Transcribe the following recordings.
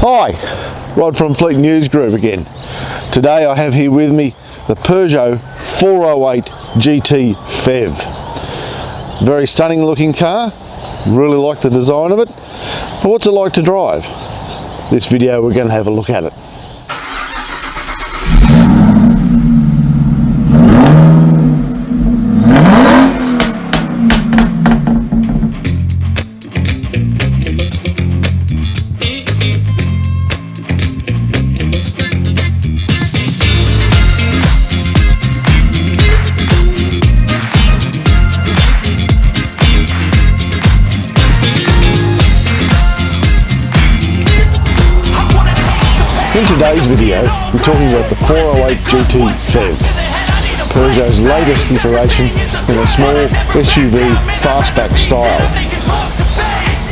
Hi, Rod from Fleet News Group again. Today I have here with me the Peugeot 408 GT PHEV. Very stunning looking car, really like the design of it. But what's it like to drive? This video we're going to have a look at it. In today's video, we're talking about the 408 GT PHEV, Peugeot's latest iteration in a small SUV fastback style.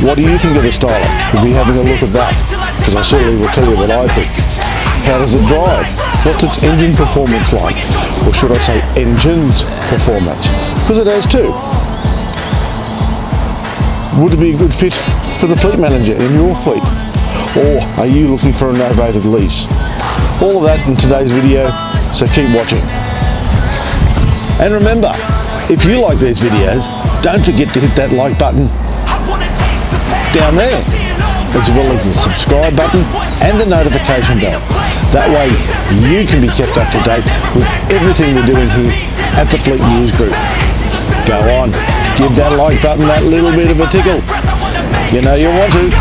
What do you think of the styling? We'll be having a look at that, because I certainly will tell you what I think. How does it drive? What's its engine performance like? Or should I say engines performance? Because it has too. Would it be a good fit for the fleet manager in your fleet? Or are you looking for a novated lease? All of that in today's video, so keep watching. And remember, if you like these videos, don't forget to hit that like button down there, as well as the subscribe button and the notification bell. That way you can be kept up to date with everything we're doing here at the Fleet News Group. Go on, give that like button that little bit of a tickle. You know you want to.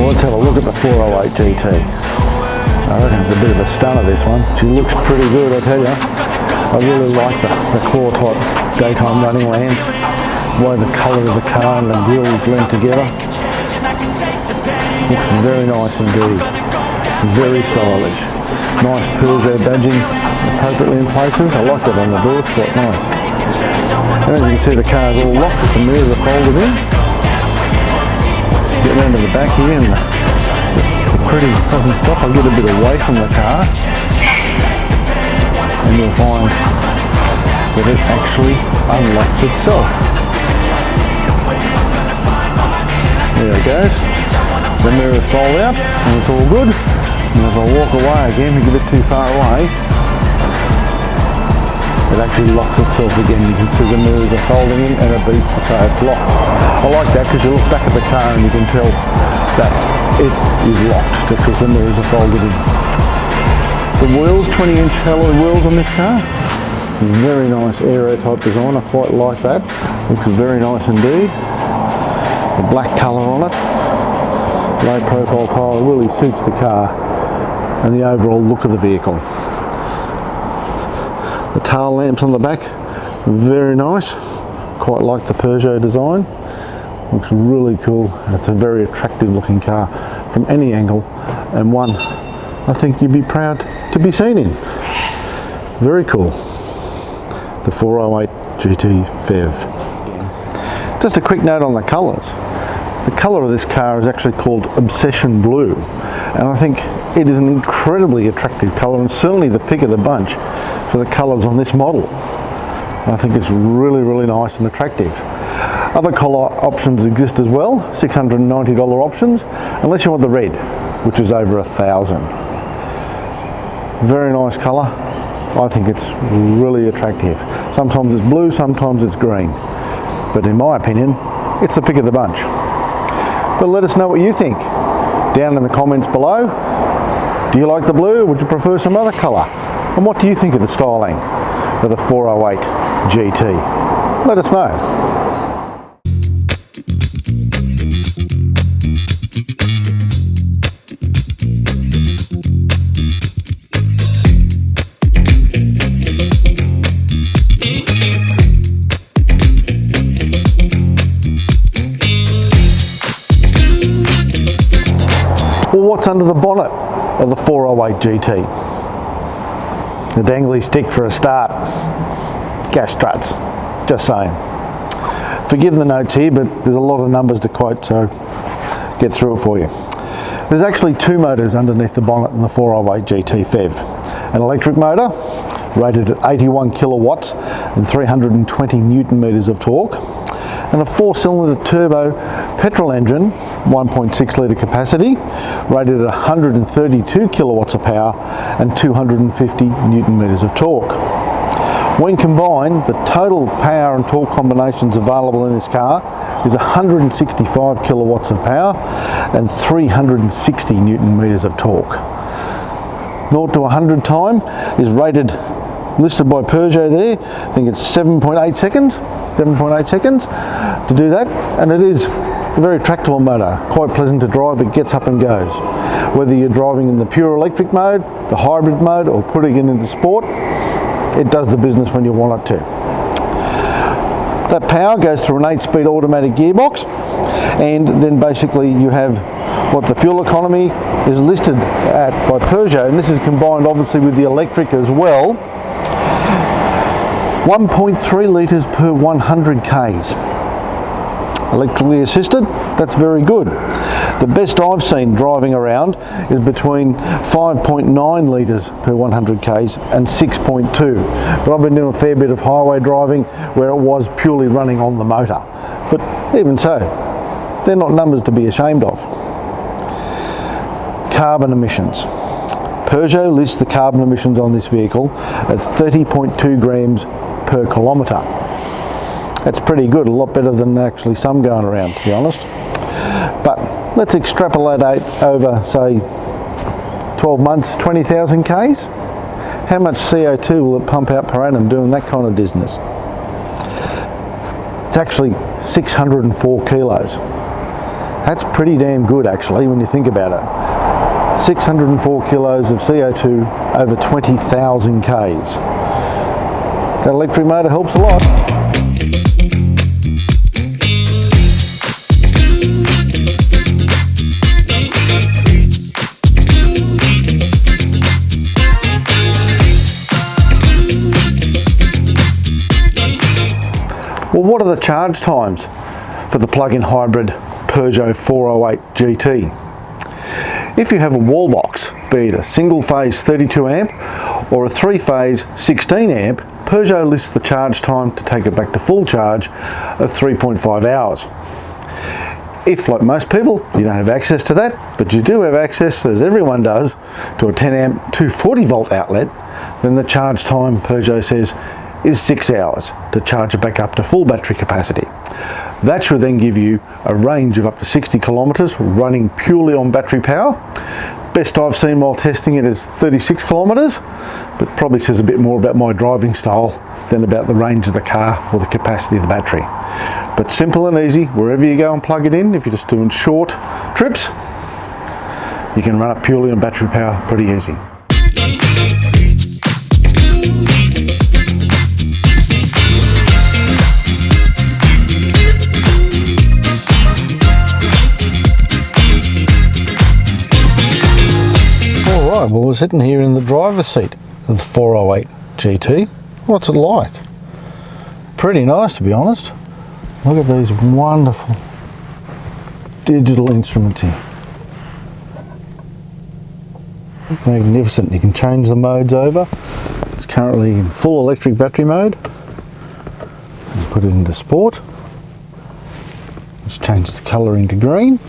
Let's have a look at the 408 GT. I reckon it's a bit of a stunner, this one. She looks pretty good, I tell you. I really like the claw type daytime running lamps, the way the colour of the car and the grille blend together. Looks very nice indeed. Very stylish. Nice Peugeot badging appropriately in places. I like that on the door, it's quite nice. And as you can see, the car is all locked with the mirrors are folded in. Get round to the back here and the pretty doesn't stop. I'll get a bit away from the car and you'll find that it actually unlocks itself. There it goes. The mirrors fold out and it's all good. And if I walk away again, a bit too far away, it actually locks itself again. You can see the mirrors are folding in and it beeps to say it's locked. I like that because you look back at the car and you can tell that it is locked because the mirrors are folded in. The wheels, 20-inch alloy wheels on this car. Very nice aero type design, I quite like that. Looks very nice indeed. The black colour on it, low profile tile, really suits the car and the overall look of the vehicle. The tail lamps on the back, very nice. Quite like the Peugeot design. Looks really cool. It's a very attractive looking car from any angle, and one I think you'd be proud to be seen in. Very cool. The 408 GT PHEV. Just a quick note on the colours. The colour of this car is actually called Obsession Blue, and I think it is an incredibly attractive colour and certainly the pick of the bunch for the colours on this model. I think it's really, really nice and attractive. Other colour options exist as well, $690 options, unless you want the red, which is over $1,000. Very nice colour. I think it's really attractive. Sometimes it's blue, sometimes it's green. But in my opinion, it's the pick of the bunch. But let us know what you think down in the comments below. Do you like the blue or would you prefer some other colour? And what do you think of the styling of the 408 GT? Let us know. Well, what's under the bonnet of the 408 GT? The dangly stick for a start. Gas struts, just saying. Forgive the notes here, but there's a lot of numbers to quote, so get through it for you. There's actually two motors underneath the bonnet in the 408 GT PHEV. An electric motor, rated at 81 kilowatts and 320 newton meters of torque, and a 4-cylinder turbo petrol engine, 1.6 litre capacity, rated at 132 kilowatts of power and 250 newton meters of torque. When combined, the total power and torque combinations available in this car is 165 kilowatts of power and 360 newton meters of torque. 0 to 100 time is rated, listed by Peugeot there, I think it's 7.8 seconds to do that, and it is a very tractable motor, quite pleasant to drive. It gets up and goes. Whether you're driving in the pure electric mode, the hybrid mode, or putting it into sport, it does the business when you want it to. That power goes through an 8-speed automatic gearbox, and then basically you have what the fuel economy is listed at by Peugeot, and this is combined obviously with the electric as well. 1.3 litres per 100 k's. Electrically assisted, that's very good. The best I've seen driving around is between 5.9 litres per 100 k's and 6.2. But I've been doing a fair bit of highway driving where it was purely running on the motor. But even so, they're not numbers to be ashamed of. Carbon emissions. Peugeot lists the carbon emissions on this vehicle at 30.2 grams per kilometre. That's pretty good, a lot better than actually some going around, to be honest. But let's extrapolate out over, say, 12 months, 20,000 k's. How much CO2 will it pump out per annum doing that kind of business? It's actually 604 kilos. That's pretty damn good actually when you think about it. 604 kilos of CO2 over 20,000 k's. That electric motor helps a lot. Well, what are the charge times for the plug-in hybrid Peugeot 408 GT? If you have a wall box, be it a single phase 32 amp or a 3-phase 16 amp, Peugeot lists the charge time to take it back to full charge of 3.5 hours. If, like most people, you don't have access to that, but you do have access, as everyone does, to a 10 amp 240 volt outlet, then the charge time, Peugeot says, is 6 hours to charge it back up to full battery capacity. That should then give you a range of up to 60 kilometres running purely on battery power. Best I've seen while testing it is 36 kilometres, but probably says a bit more about my driving style than about the range of the car or the capacity of the battery. But simple and easy, wherever you go and plug it in, if you're just doing short trips, you can run it purely on battery power pretty easy. Alright, well we're sitting here in the driver's seat of the 408 GT. What's it like? Pretty nice, to be honest. Look at these wonderful digital instruments here. Magnificent. You can change the modes over. It's currently in full electric battery mode. And put it into sport. Let's change the colour into green.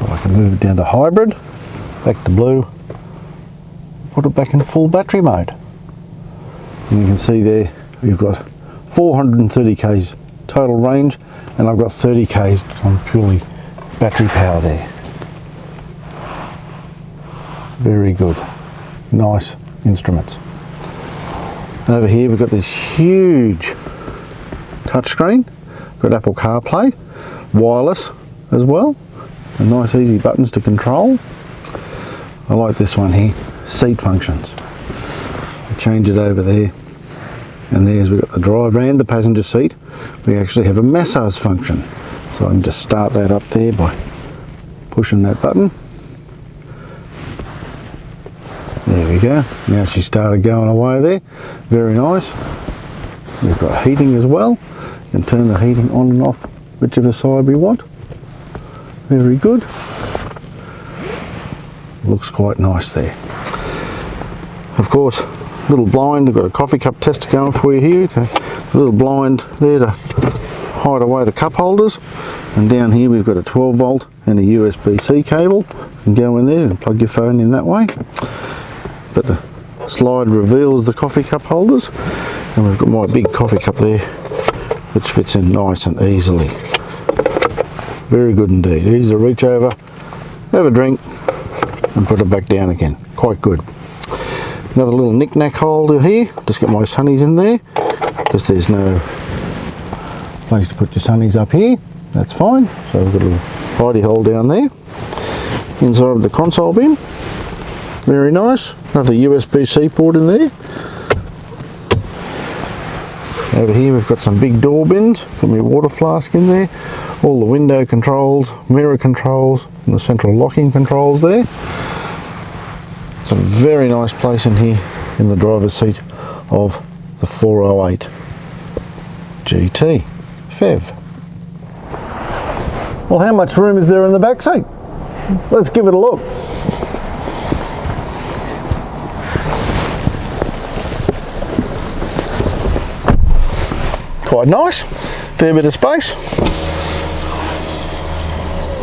I can move it down to hybrid, back to blue, put it back in full battery mode. And you can see there we've got 430 k's total range, and I've got 30 k's on purely battery power there. Very good, nice instruments. Over here we've got this huge touchscreen, got Apple CarPlay, wireless as well, and nice easy buttons to control. I like this one here, seat functions. I change it over there, and there's we've got the driver and the passenger seat. We actually have a massage function, so I can just start that up there by pushing that button. There we go. Now she started going away there. Very nice. We've got heating as well. and turn the heating on and off whichever side we want. Very good. Looks quite nice there. Of course, little blind, I've got a coffee cup tester going for you here. A little blind there to hide away the cup holders. And down here we've got a 12 volt and a USB-C cable. You can go in there and plug your phone in that way. But the slide reveals the coffee cup holders. And we've got my big coffee cup there, which fits in nice and easily. Very good indeed. Easy to reach over, have a drink, and put it back down again. Quite good. Another little knick-knack holder here. Just got my sunnies in there, because there's no place to put your sunnies up here. That's fine. So we've got a little hidey hole down there. Inside of the console bin. Very nice. Another USB-C port in there. Over here we've got some big door bins. Got my water flask in there. All the window controls, mirror controls, and the central locking controls there. It's a very nice place in here in the driver's seat of the 408 GT PHEV. Well, how much room is there in the back seat? Let's give it a look. Quite nice, fair bit of space.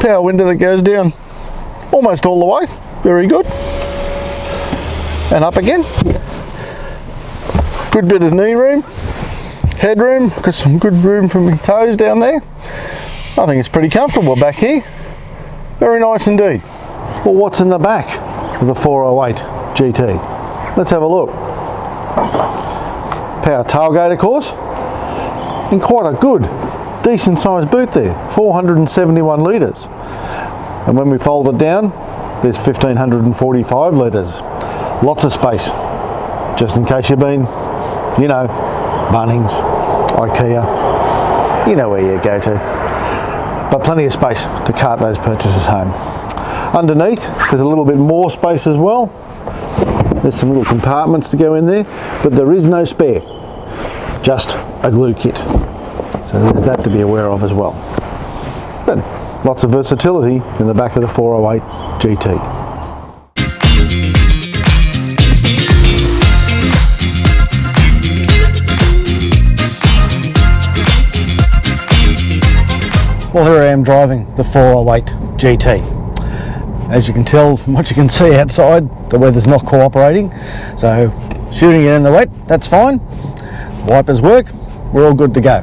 Power window that goes down almost all the way, very good. And up again. Good bit of knee room, headroom, got some good room for my toes down there. I think it's pretty comfortable back here. Very nice indeed. Well, what's in the back of the 408 GT? Let's have a look. Power tailgate, of course. And quite a good, decent sized boot there, 471 litres. And when we fold it down, there's 1545 litres. Lots of space, just in case you've been, you know, Bunnings, IKEA, you know where you go to. But plenty of space to cart those purchases home. Underneath, there's a little bit more space as well. There's some little compartments to go in there, but there is no spare. Just a glue kit. So there's that to be aware of as well. But lots of versatility in the back of the 408 GT. Well, here I am driving the 408 GT. As you can tell from what you can see outside, the weather's not cooperating. So shooting it in the wet, that's fine. Wipers work, we're all good to go.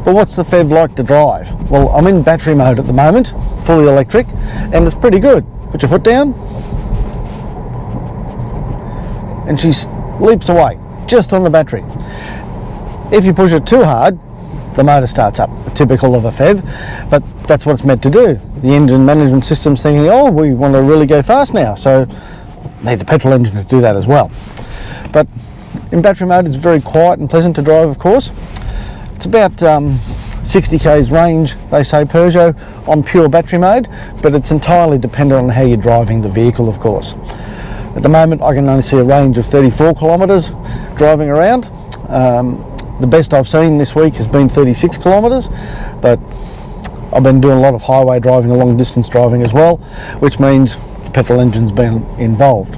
But what's the PHEV like to drive? Well, I'm in battery mode at the moment, fully electric, and it's pretty good. Put your foot down, and she leaps away, just on the battery. If you push it too hard, the motor starts up, typical of a PHEV, but that's what it's meant to do. The engine management system's thinking, oh, we want to really go fast now, so need the petrol engine to do that as well. But in battery mode, it's very quiet and pleasant to drive, of course. It's about 60 k's range, they say Peugeot, on pure battery mode, but it's entirely dependent on how you're driving the vehicle, of course. At the moment, I can only see a range of 34 kilometres driving around. The best I've seen this week has been 36 kilometres, but I've been doing a lot of highway driving, long distance driving as well, which means the petrol engine's been involved.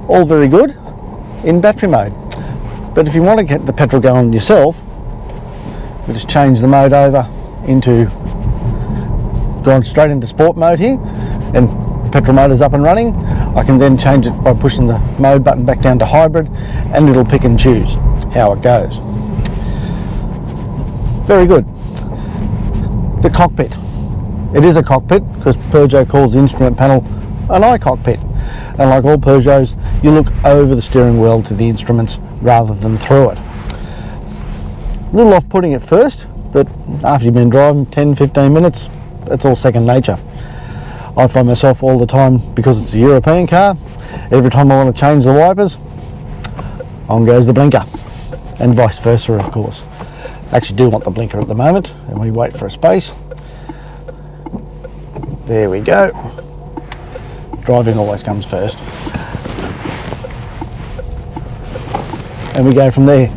All very good in battery mode. But if you want to get the petrol going yourself, you just change the mode over into, going straight into sport mode here, and petrol motor's up and running. I can then change it by pushing the mode button back down to hybrid, and it'll pick and choose how it goes. Very good. The cockpit. It is a cockpit because Peugeot calls the instrument panel an iCockpit. And like all Peugeots, you look over the steering wheel to the instruments rather than through it. A little off-putting at first, but after you've been driving 10-15 minutes, it's all second nature. I find myself all the time, because it's a European car, every time I want to change the wipers, on goes the blinker, and vice versa, of course. I actually do want the blinker at the moment, and we wait for a space. There we go. Driving always comes first. And we go from there.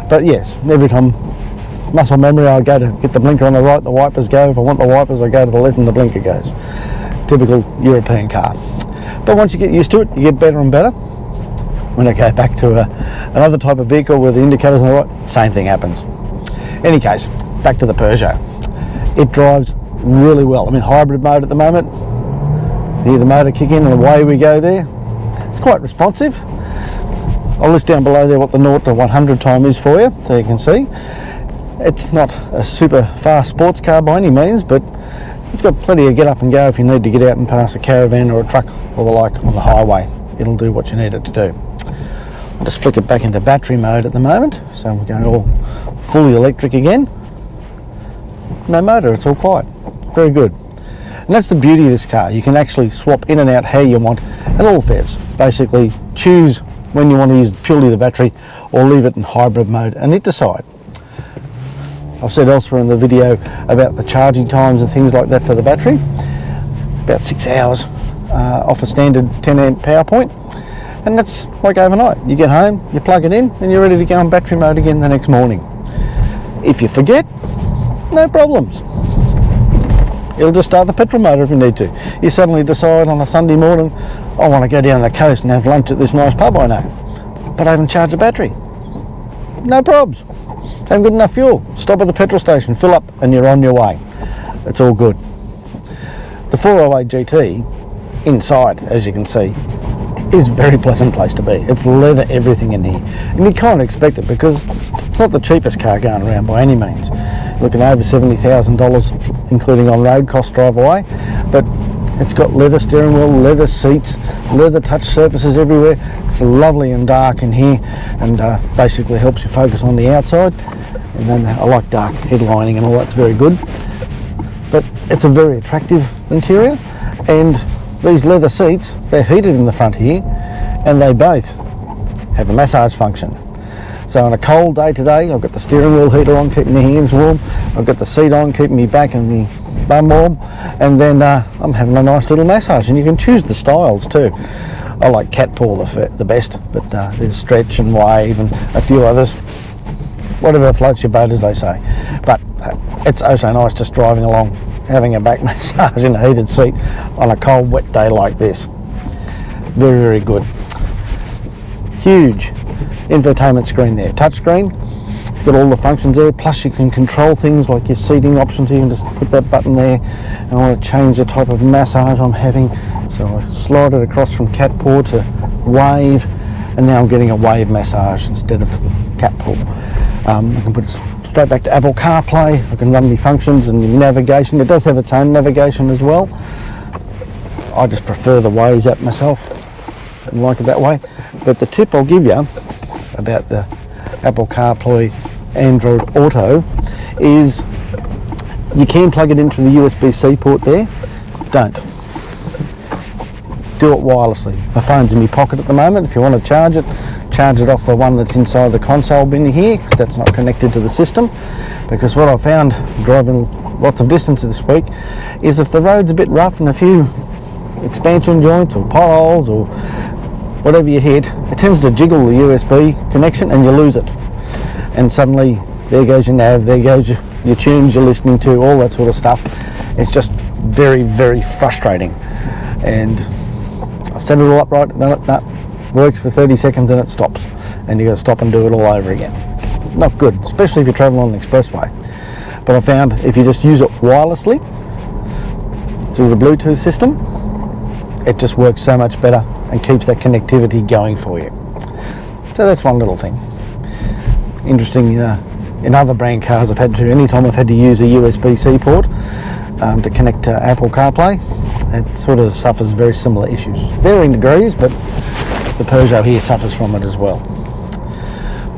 But yes, every time, muscle memory, I go to get the blinker on the right, the wipers go. If I want the wipers, I go to the left and the blinker goes. Typical European car. But once you get used to it, you get better and better. When I go back to another type of vehicle where the indicators on the right, same thing happens. Any case, back to the Peugeot. It drives really well. I'm in hybrid mode at the moment. Hear the motor kick in and away we go there. It's quite responsive. I'll list down below there what the 0 to 100 time is for you, so you can see. It's not a super fast sports car by any means, but it's got plenty of get up and go if you need to get out and pass a caravan or a truck or the like on the highway. It'll do what you need it to do. I'll just flick it back into battery mode at the moment, so we're going all fully electric again. No motor, it's all quiet. Very good. And that's the beauty of this car. You can actually swap in and out how you want at all fares. Basically choose when you want to use purely the battery or leave it in hybrid mode and hit decide. I've said elsewhere in the video about the charging times and things like that for the battery. About 6 hours off a standard 10 amp power point, and that's like overnight. You get home, you plug it in and you're ready to go in battery mode again the next morning. If you forget, no problems. It'll just start the petrol motor if you need to. You suddenly decide on a Sunday morning, I want to go down the coast and have lunch at this nice pub I know, but I haven't charged the battery. No probs. Haven't got enough fuel. Stop at the petrol station, fill up, and you're on your way. It's all good. The 408 GT, inside, as you can see, is a very pleasant place to be. It's leather everything in here. And you kind of expect it because it's not the cheapest car going around by any means. Looking over $70,000, including on-road cost drive away. But it's got leather steering wheel, leather seats, leather touch surfaces everywhere. It's lovely and dark in here, and basically helps you focus on the outside. And then I like dark headlining and all that's very good. But it's a very attractive interior, and these leather seats, they're heated in the front here, and they both have a massage function. So on a cold day today, I've got the steering wheel heater on, keeping my hands warm. I've got the seat on, keeping me back and me bum warm. And then I'm having a nice little massage, and you can choose the styles too. I like cat paw the best, but there's stretch and wave and a few others. Whatever floats your boat, as they say. But it's oh so nice just driving along, having a back massage in a heated seat on a cold, wet day like this. Very, very good. Huge infotainment screen there, touch screen. It's got all the functions there, plus you can control things like your seating options. You can just put that button there, and I want to change the type of massage I'm having. So I slide it across from cat paw to wave, and now I'm getting a wave massage instead of cat paw. I can put it straight back to Apple CarPlay. I can run my functions and navigation. It does have its own navigation as well. I just prefer the Waze app myself and like it that way. But the tip I'll give you about the Apple CarPlay Android Auto is you can plug it into the USB-C port there. Don't. Do it wirelessly. My phone's in my pocket at the moment. If you want to charge it off the one that's inside the console bin here, because that's not connected to the system. Because what I found driving lots of distance this week is if the road's a bit rough and a few expansion joints or potholes or whatever you hit, it tends to jiggle the USB connection and you lose it. And suddenly there goes your nav, there goes your tunes you're listening to, all that sort of stuff. It's just very, very frustrating. And I've set it all up right, that works for 30 seconds and it stops. And you've got to stop and do it all over again. Not good, especially if you're traveling on an expressway. But I found if you just use it wirelessly through the Bluetooth system, it just works so much better and keeps that connectivity going for you. So that's one little thing. Interesting, in other brand cars anytime I've had to use a USB-C port to connect to Apple CarPlay, it sort of suffers very similar issues. Varying degrees, but the Peugeot here suffers from it as well.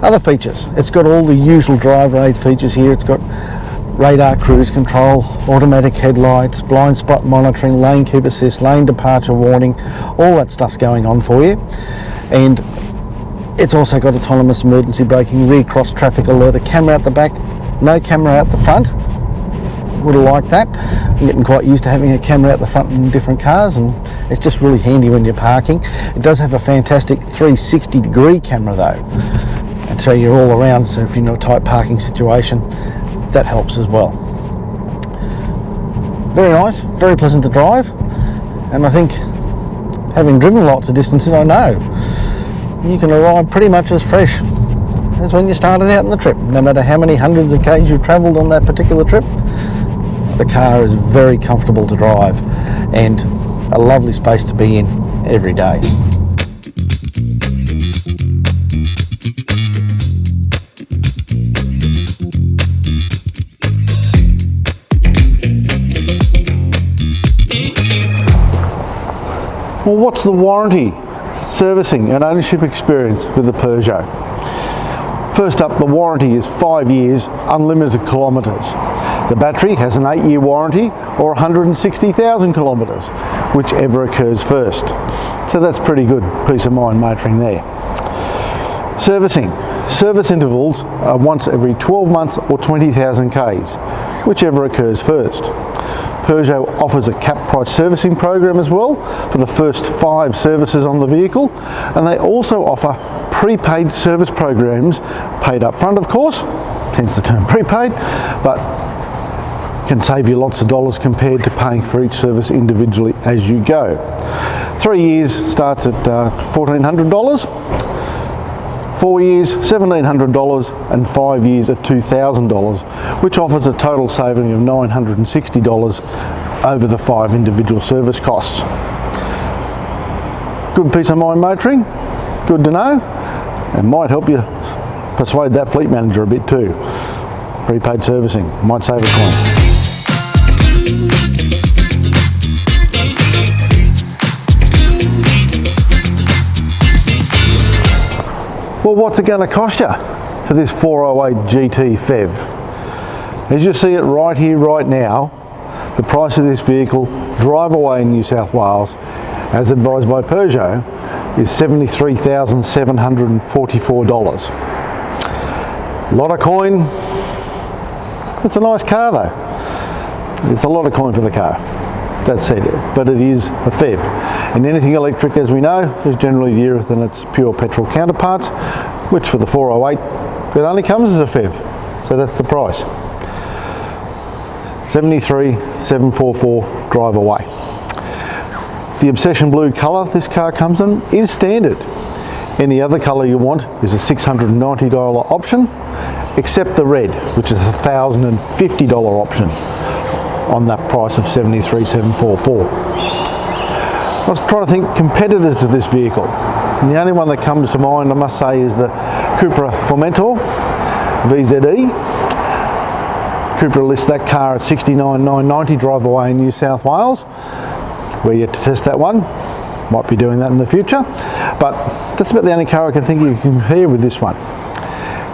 Other features, it's got all the usual driver aid features here. It's got radar cruise control, automatic headlights, blind spot monitoring, lane keep assist, lane departure warning, all that stuff's going on for you. And it's also got autonomous emergency braking, rear cross traffic alert, a camera out the back, no camera out the front. Would have liked that. I'm getting quite used to having a camera out the front in different cars, and it's just really handy when you're parking. It does have a fantastic 360 degree camera though, and so you're all around, so if you're in a tight parking situation, that helps as well. Very nice, very pleasant to drive, and I think, having driven lots of distances, I know you can arrive pretty much as fresh as when you started out on the trip. No matter how many hundreds of k's you've travelled on that particular trip, the car is very comfortable to drive and a lovely space to be in every day. Well, what's the warranty, servicing and ownership experience with the Peugeot? First up, the warranty is 5 years, unlimited kilometres. The battery has an 8-year warranty or 160,000 kilometres, whichever occurs first. So that's pretty good peace of mind motoring there. Servicing. Service intervals are once every 12 months or 20,000 k's, whichever occurs first. Peugeot offers a cap price servicing program as well for the first 5 services on the vehicle, and they also offer prepaid service programs, paid up front of course, hence the term prepaid, but can save you lots of dollars compared to paying for each service individually as you go. 3 years starts at $1,400, 4 years $1,700, and 5 years at $2,000, which offers a total saving of $960 over the 5 individual service costs. Good peace of mind motoring, good to know, and might help you persuade that fleet manager a bit too. Prepaid servicing might save a coin. Well, what's it going to cost you for this 408 GT PHEV? As you see it right here, right now, the price of this vehicle, drive away in New South Wales, as advised by Peugeot, is $73,744. A lot of coin. It's a nice car though. It's a lot of coin for the car. That said, but it is a PHEV, and anything electric, as we know, is generally dearer than its pure petrol counterparts, which for the 408 it only comes as a PHEV, so that's the price. 73,744 drive away. The Obsession Blue colour this car comes in is standard. Any other colour you want is a $690 option, except the red, which is a $1,050 option on that price of $73,744. I was trying to think competitors to this vehicle, and the only one that comes to mind, I must say, is the Cupra Formentor VZE. Cupra lists that car at $69,990 drive away in New South Wales. We're yet to test that one, might be doing that in the future, but that's about the only car I can think you can compare with this one.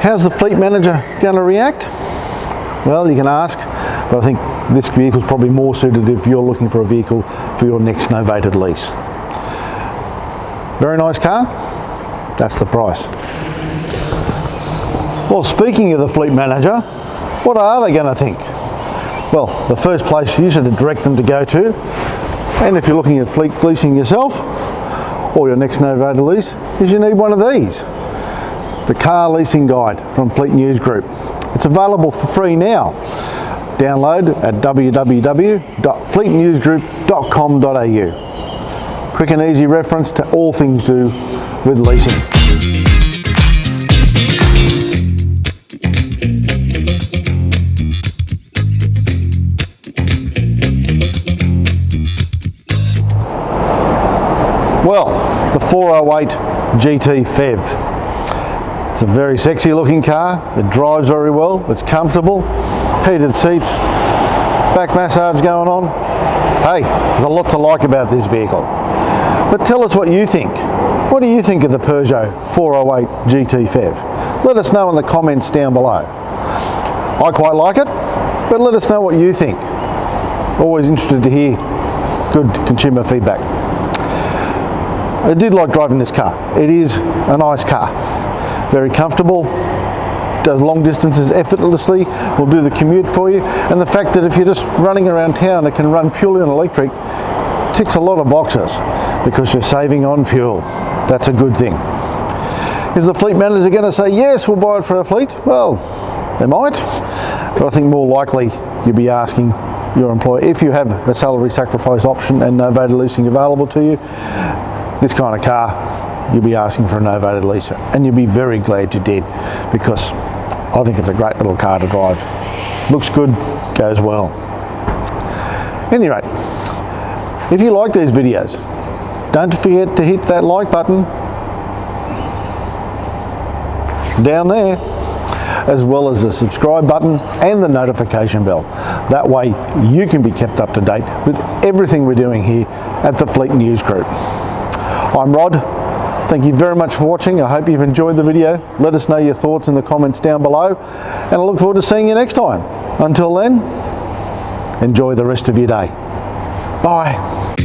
How's the fleet manager going to react? Well, you can ask, but I think this vehicle is probably more suited if you're looking for a vehicle for your next novated lease. Very nice car, that's the price. Well, speaking of the fleet manager, what are they going to think? Well, the first place you should direct them to go to, and if you're looking at fleet leasing yourself, or your next novated lease, is you need one of these. The Car Leasing Guide from Fleet News Group. It's available for free now. Download at www.fleetnewsgroup.com.au. Quick and easy reference to all things to do with leasing. Well, the 408 GT PHEV. It's a very sexy looking car, it drives very well, it's comfortable, heated seats, back massage going on. Hey, there's a lot to like about this vehicle. But tell us what you think. What do you think of the Peugeot 408 GT PHEV? Let us know in the comments down below. I quite like it, but let us know what you think. Always interested to hear good consumer feedback. I did like driving this car. It is a nice car. Very comfortable, does long distances effortlessly, will do the commute for you, and the fact that if you're just running around town, it can run purely on electric, ticks a lot of boxes because you're saving on fuel. That's a good thing. Is the fleet manager going to say, yes, we'll buy it for our fleet? Well, they might, but I think more likely you'll be asking your employer, if you have a salary sacrifice option and novated leasing available to you, this kind of car, you'll be asking for a novated lease, and you'll be very glad you did, because I think it's a great little car to drive. Looks good, goes well. At any rate, if you like these videos, don't forget to hit that like button down there, as well as the subscribe button and the notification bell. That way you can be kept up to date with everything we're doing here at the Fleet News Group. I'm Rod. Thank you very much for watching. I hope you've enjoyed the video. Let us know your thoughts in the comments down below, and I look forward to seeing you next time. Until then, enjoy the rest of your day. Bye.